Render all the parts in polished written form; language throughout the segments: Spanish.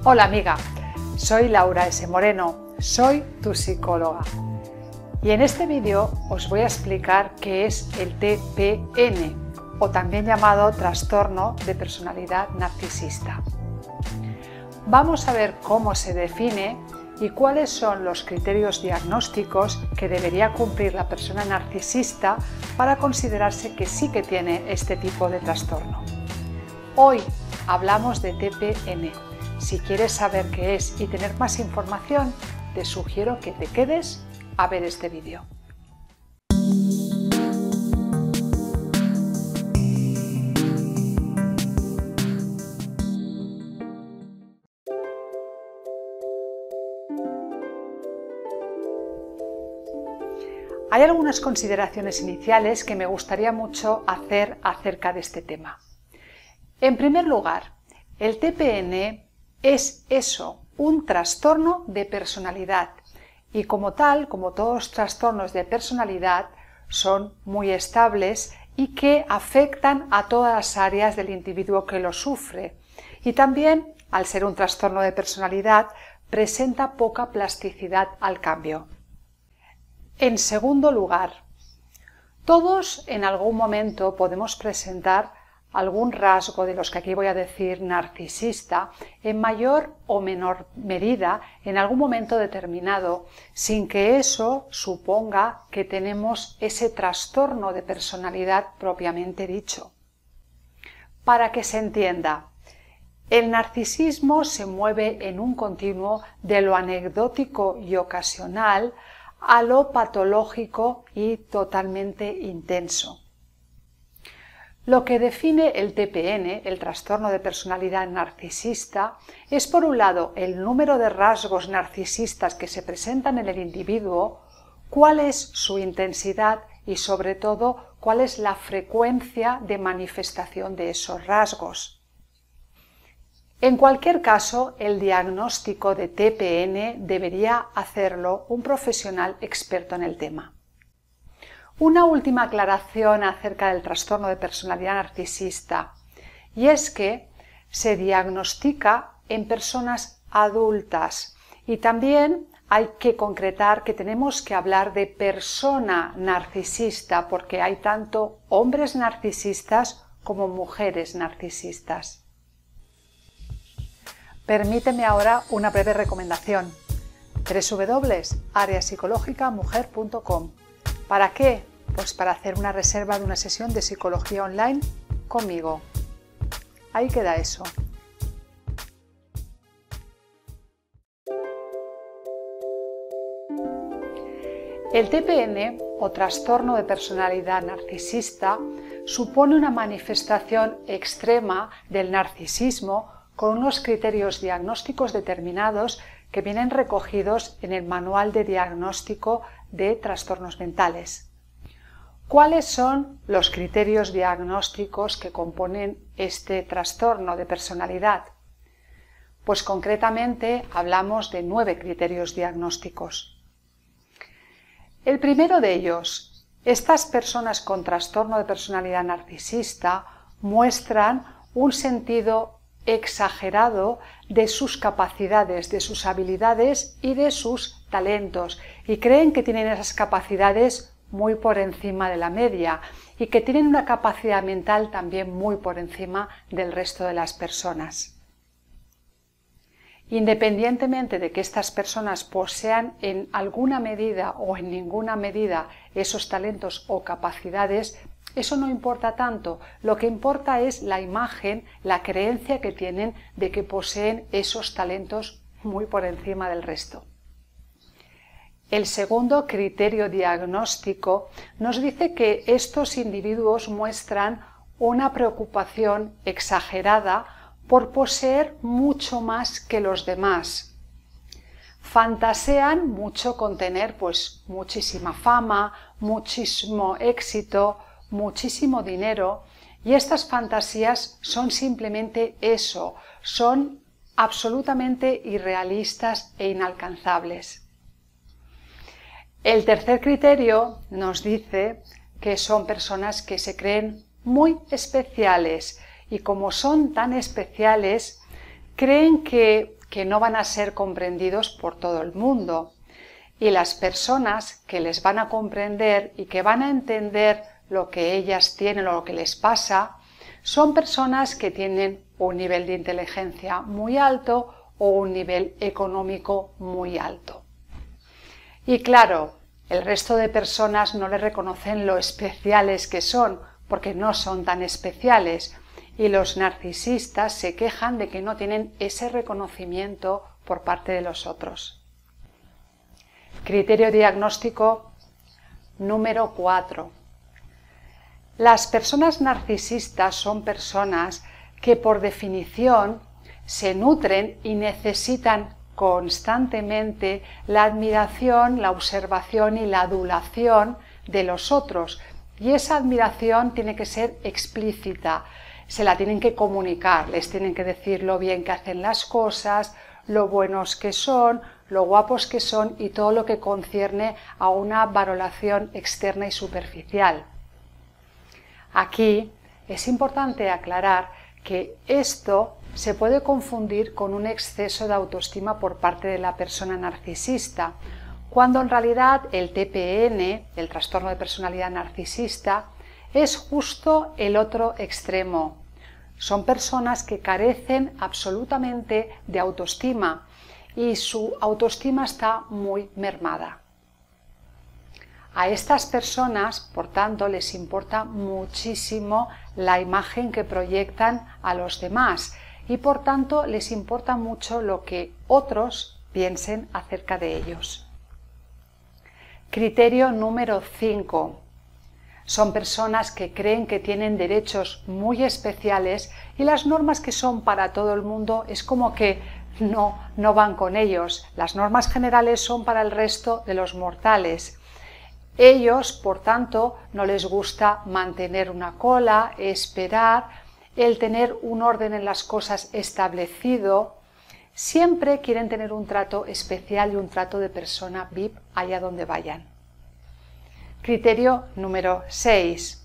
Hola amiga, soy Laura S. Moreno, soy tu psicóloga y en este vídeo os voy a explicar qué es el TPN o también llamado trastorno de personalidad narcisista. Vamos a ver cómo se define y cuáles son los criterios diagnósticos que debería cumplir la persona narcisista para considerarse que sí que tiene este tipo de trastorno. Hoy hablamos de TPN. Si quieres saber qué es y tener más información, te sugiero que te quedes a ver este vídeo. Hay algunas consideraciones iniciales que me gustaría mucho hacer acerca de este tema. En primer lugar, el TPN es eso, un trastorno de personalidad y como tal, como todos los trastornos de personalidad, son muy estables y que afectan a todas las áreas del individuo que lo sufre. Y también, al ser un trastorno de personalidad, presenta poca plasticidad al cambio. En segundo lugar, todos en algún momento podemos presentar algún rasgo de los que aquí voy a decir narcisista en mayor o menor medida en algún momento determinado, sin que eso suponga que tenemos ese trastorno de personalidad propiamente dicho. Para que se entienda, el narcisismo se mueve en un continuo de lo anecdótico y ocasional a lo patológico y totalmente intenso. Lo que define el TPN, el trastorno de personalidad narcisista, es por un lado el número de rasgos narcisistas que se presentan en el individuo, cuál es su intensidad y sobre todo cuál es la frecuencia de manifestación de esos rasgos. En cualquier caso, el diagnóstico de TPN debería hacerlo un profesional experto en el tema. Una última aclaración acerca del trastorno de personalidad narcisista, y es que se diagnostica en personas adultas y también hay que concretar que tenemos que hablar de persona narcisista porque hay tanto hombres narcisistas como mujeres narcisistas. Permíteme ahora una breve recomendación. www.areapsicologicamujer.com. ¿Para qué? Pues para hacer una reserva de una sesión de psicología online conmigo. Ahí queda eso. El TPN o trastorno de personalidad narcisista supone una manifestación extrema del narcisismo con unos criterios diagnósticos determinados que vienen recogidos en el Manual de Diagnóstico de Trastornos Mentales. ¿Cuáles son los criterios diagnósticos que componen este trastorno de personalidad? Pues concretamente hablamos de 9 criterios diagnósticos. El primero de ellos, estas personas con trastorno de personalidad narcisista muestran un sentido exagerado de sus capacidades, de sus habilidades y de sus talentos y creen que tienen esas capacidades muy por encima de la media y que tienen una capacidad mental también muy por encima del resto de las personas. Independientemente de que estas personas posean en alguna medida o en ninguna medida esos talentos o capacidades, eso no importa tanto, lo que importa es la imagen, la creencia que tienen de que poseen esos talentos muy por encima del resto. El segundo criterio diagnóstico nos dice que estos individuos muestran una preocupación exagerada por poseer mucho más que los demás. Fantasean mucho con tener muchísima fama, muchísimo éxito, muchísimo dinero y estas fantasías son simplemente eso, son absolutamente irrealistas e inalcanzables. El tercer criterio nos dice que son personas que se creen muy especiales y como son tan especiales creen que que no van a ser comprendidos por todo el mundo. Y las personas que les van a comprender y que van a entender lo que ellas tienen o lo que les pasa, son personas que tienen un nivel de inteligencia muy alto o un nivel económico muy alto. Y claro, el resto de personas no les reconocen lo especiales que son, porque no son tan especiales, y los narcisistas se quejan de que no tienen ese reconocimiento por parte de los otros. Criterio diagnóstico número 4. Las personas narcisistas son personas que por definición se nutren y necesitan constantemente la admiración, la observación y la adulación de los otros. Y esa admiración tiene que ser explícita, se la tienen que comunicar, les tienen que decir lo bien que hacen las cosas, lo buenos que son, lo guapos que son y todo lo que concierne a una valoración externa y superficial. Aquí es importante aclarar que esto se puede confundir con un exceso de autoestima por parte de la persona narcisista, cuando en realidad el TPN, el trastorno de personalidad narcisista, es justo el otro extremo. Son personas que carecen absolutamente de autoestima y su autoestima está muy mermada. A estas personas, por tanto, les importa muchísimo la imagen que proyectan a los demás y por tanto les importa mucho lo que otros piensen acerca de ellos. Criterio número 5. Son personas que creen que tienen derechos muy especiales y las normas que son para todo el mundo es como que no van con ellos. Las normas generales son para el resto de los mortales. Ellos, por tanto, no les gusta mantener una cola, esperar, el tener un orden en las cosas establecido. Siempre quieren tener un trato especial y un trato de persona VIP allá donde vayan. Criterio número 6.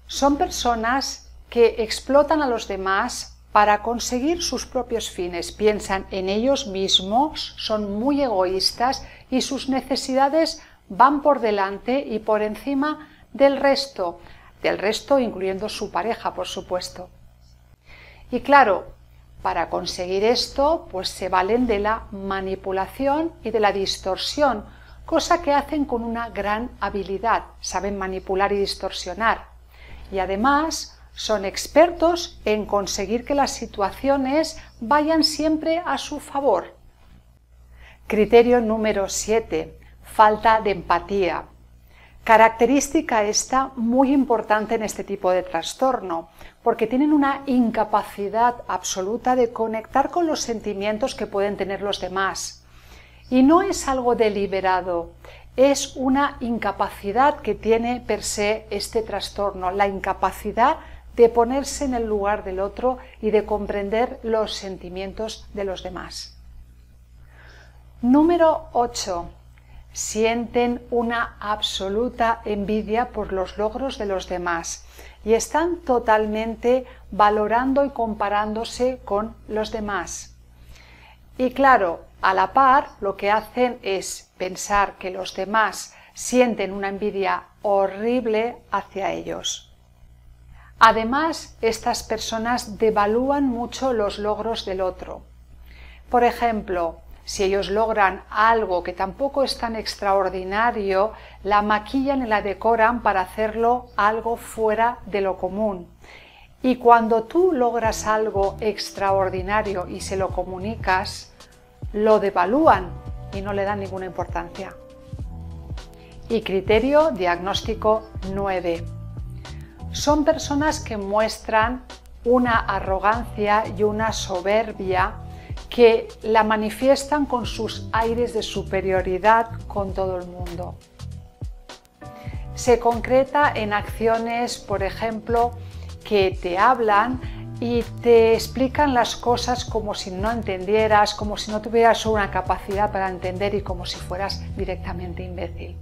Son personas que explotan a los demás para conseguir sus propios fines. Piensan en ellos mismos, son muy egoístas y sus necesidades van por delante y por encima del resto incluyendo su pareja, por supuesto. Y claro, para conseguir esto, pues se valen de la manipulación y de la distorsión, cosa que hacen con una gran habilidad, saben manipular y distorsionar. Y además son expertos en conseguir que las situaciones vayan siempre a su favor. Criterio número 7. Falta de empatía. Característica esta muy importante en este tipo de trastorno, porque tienen una incapacidad absoluta de conectar con los sentimientos que pueden tener los demás. Y no es algo deliberado, es una incapacidad que tiene per se este trastorno, la incapacidad de ponerse en el lugar del otro y de comprender los sentimientos de los demás. Número 8. Sienten una absoluta envidia por los logros de los demás y están totalmente valorando y comparándose con los demás. Y claro, a la par lo que hacen es pensar que los demás sienten una envidia horrible hacia ellos. Además, estas personas devalúan mucho los logros del otro. Por ejemplo, si ellos logran algo que tampoco es tan extraordinario, la maquillan y la decoran para hacerlo algo fuera de lo común. Y cuando tú logras algo extraordinario y se lo comunicas, lo devalúan y no le dan ninguna importancia. Y criterio diagnóstico 9. Son personas que muestran una arrogancia y una soberbia que la manifiestan con sus aires de superioridad con todo el mundo. Se concreta en acciones, por ejemplo, que te hablan y te explican las cosas como si no entendieras, como si no tuvieras una capacidad para entender y como si fueras directamente imbécil.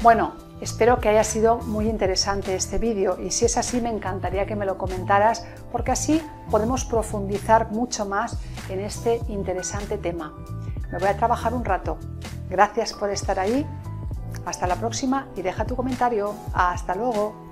Bueno, Espero que haya sido muy interesante este vídeo y si es así me encantaría que me lo comentaras porque así podemos profundizar mucho más en este interesante tema. Me voy a trabajar un rato. Gracias por estar ahí. Hasta la próxima y deja tu comentario. Hasta luego.